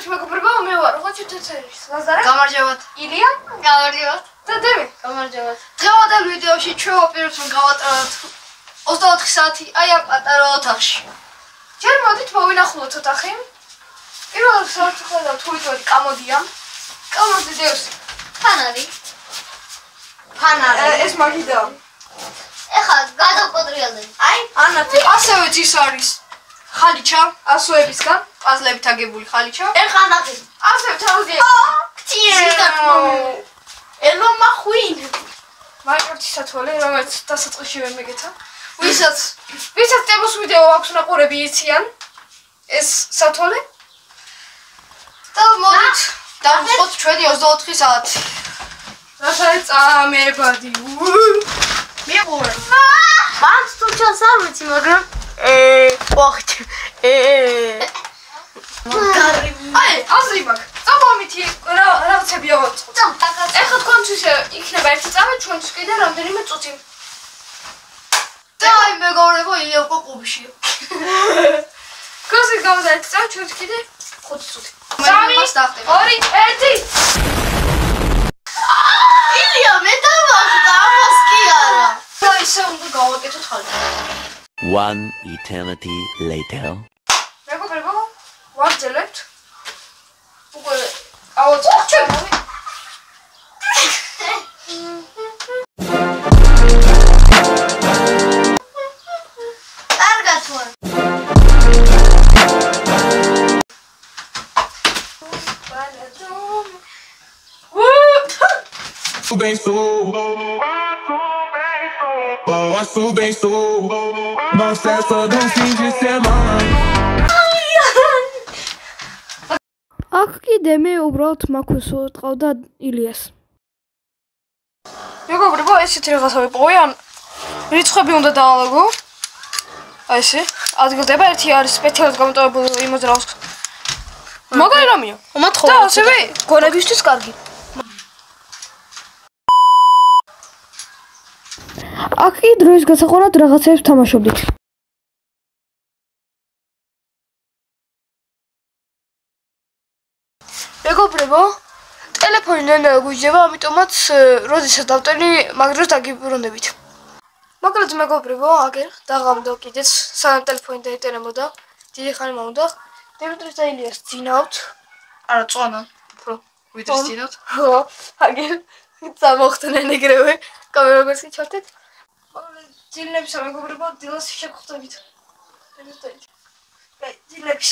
Ďalší mekoprbavo mi var. Hoću te ceriš. Lazare? გამარჯობათ. Ilija? გამარჯობათ. და დები? გამარჯობათ. დღევანდელ ვიდეოში ჩვენ პირდაპირ გავატარებთ 24 საათი აი ამ პატარა ოთახში. ჯერ მოდით მოვინახულოთ ოთახი. პირველ საათზე თუიტველი კამოდია. კამოდი დევს. ფანარი. ეს მაგიდა. ეხლა გადავყოდრიალე. აი, ანათი. ასევე ის არის ხალიჩა, ასოებისგან, პაზლებით აგებული ხალიჩა. ეხლა ნახე. ასევე თავზე. ელო მახვინ. მაინკრაფტის სათვალე, რომელიც დასაწყისში ვერ მეგეცა. ვისაც დემოს ვიდეო აქვს ნაყურები იციან. ეს სათვალე. და მოდით დავწყოთ ჩვენი 24 საათი. რათა წამებადი. მიყურე. მანც თუ ჩანს არ ვიცი, მაგრამ ოხჩ. მაგარი. აი, აზრი მაქვს. წამომითი რაღაცები ავაწყოთ. ეხლა თქვენთვის იქნება ერთი წამი, ჩვენთვის კიდე რამდენიმე წუთი. და აი მეგობრებო, ილია უკვე კლუბშია. გასის გამოდა ერთი წამი, ჩვენთვის კიდე 5 წუთი. წამი, 2, 1. ილია, მე დავახდა, ამას კი არა. და ისე უნდა გავაკეთოთ ხალხი. One eternity later. მეგობრებო, ვაგრძელებთ. უკვე ავაწყოთ ჩვენ. კარგად ვარ. Nós festa do fim de semana. აქ კიდე მე უბრალოდ მაქვს ვუტყავდა ილიას. მეგობრებო, ესეთი რაღაცა ვიპოვე, ან რიცხვები უნდა დაალაგო. აი ესე, ადგილდება, ერთი არის სპეციალურად გამოტოვებული იმოძრაოს. მაგარი რამეა. მომათხოვე. და ასევე გონებისთვის კარგი. აქ კი დროის გასაყარად რაღაცებს თამაშობდით. მეგობრებო, ტელეფონი ნანა გვიჯდება, ამიტომაც როდესაც დავტენი, მაგროს დაგიბრუნდებით. მოკლედ მეგობრებო, აგერ დაღამდა კიდეც, სანამ ტელეფონი დაიტანებოდა, დიდი ხანი მომდა. დიმიტრის და ილიას ძინავთ. არა, წონა. უფრო ვიდრე ძინავთ. ხო, აგერ წამოხდნენ ეგრევე, კამერას ჩავთეთ. ძილებს მეგობრებო, დილას შეგხვდებით. აი, ძილებს.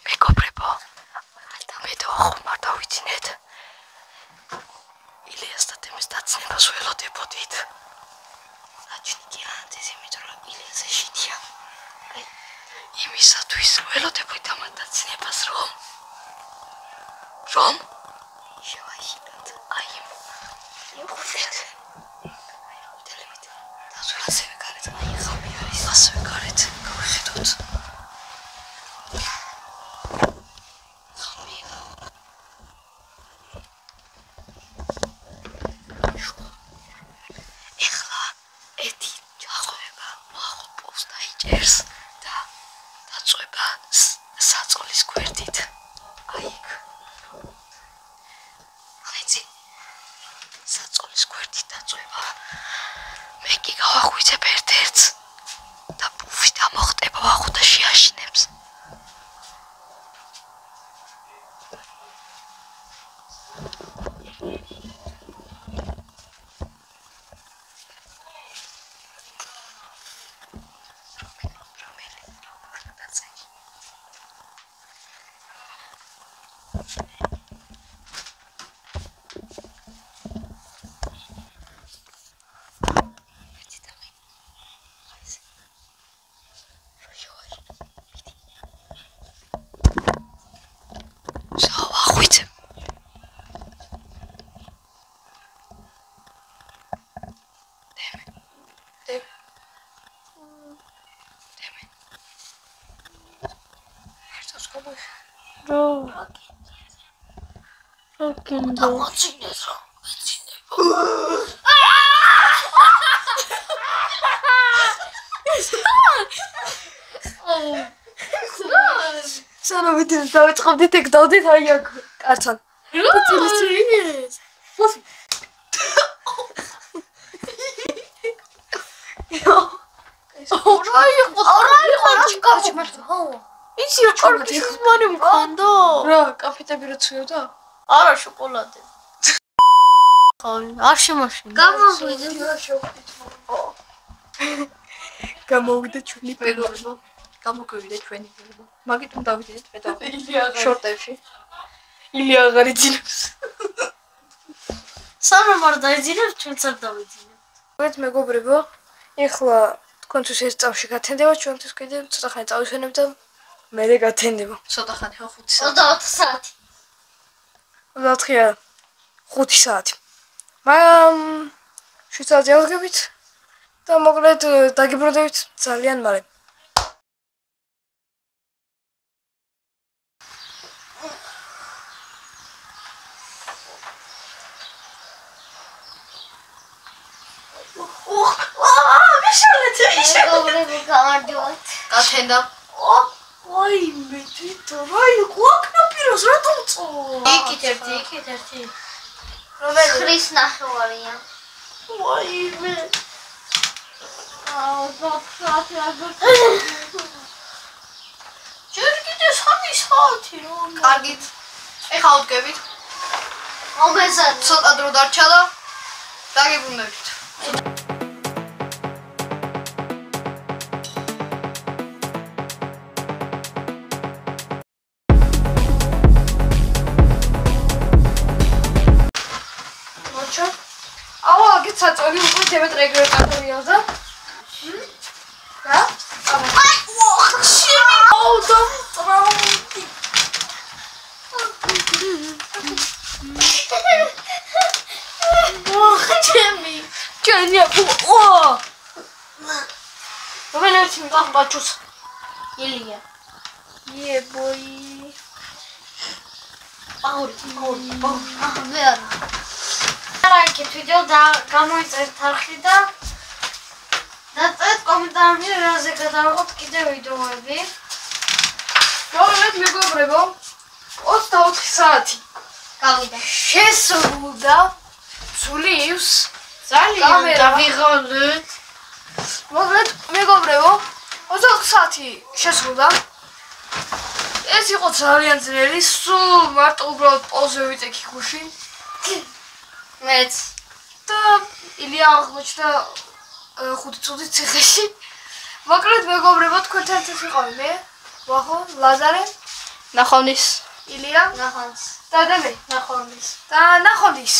მეგობრებო, და ხომარ დავიცინეთ. ილიას და თემის დაცნებას ველოდებოდით. აჩნიკი ანთის იმიტომ რომ ილიას ეშიტია. აი, იმისათვის ველოდებოდით ამ დაცნებას რომ შევაიშინოთ. აი, იმხufet. აი, თელემით. დასულასევე გარეთ, აი, ხამი არის. ასევე გარეთ, გავიხედოთ. ჭერს და დაწובה საწოლის გვერდით. აი იქ. აიცი. საწოლის გვერდით დაწובה. მე კი გავახვიძებ ერთ-ერთს და პუფი დამოხტება ვახო და შეაშინებს. Fucking მოწინეს რა. სანამ ვიდეოს დავიწყებდით, ეგ დავდით აი აქ კართან. კარჩი მართლა. იცი რა კარგის მარი მქონდა? რა, კაფეტები რა ცუიოდა? არა შოკოლადე. არ შემაშინე. გამოგვიდეთ. გამოვიდა ჩვენი პედაგოგი. გამოგვივიდა ჩვენი პედაგოგი. მაგით უნდა დავიდეთ პედაგოგი. შორტებში. ილია აღარ იძინებს. სანამ არ დაიძინებ, ჩვენც არ დავიძინებ. მეთ მეგობრებო, ეხლა თქვენთვის ეს წავში გათენდება, ჩვენთვის კიდე ცოტა ხანი წავისვენებ და მერე გათენდება. ცოტა ხანი ხო 5 საათი. 24 საათი. 24 5 საათი. მაგრამ 7 საათი ავიღებით და მოკლედ დაგიბრუნდებით ძალიან მალე. მეგობრებო, გამარჯობათ. გათენდა. აი მე თვითონ აი კვაკნა პიროს რატომ წო? იქით ერთი. რომელი? ხრის ნახევარია. აი მე. ჯერ კიდე 3 საათი რომ. კარგით. ეხლა ვდგებით. მომეზადე. ცოტა დრო დარჩა და დაგიბრუნდებით. საწოლი უკვე თემეტრ ეგრე კარტონია და და აი ოხშიმი აუტო ტრაუმი ოხჩემი ჩენია ო რომელიცი მიყაჩუს ილია ბოი აური მე არა ლაიქით ვიდეო და გამოიწერეთ არხი და დაწერეთ კომენტარებში რაზე გადავიღოთ კიდე ვიდეოები. მოკლედ მეგობრებო 24 საათი გავიდა შესრულდა სულივს ძალიან დავიღალეთ. მოკლედ მეგობრებო 24 საათი შესრულდა ეს იყო ძალიან ძნელი სულ მარტო უბრალოდ პოზზე ვიწექი გუშინ მეც და ილია აღმოჩნდა 5 წუთით ციხეში. მოკლედ მეგობრებო თქვენთან ეს ვიყავი მე, ვახო, ლაზარე, ნახავნის ილია ნახავს. და მე. ნახავნის. და ნახონდის.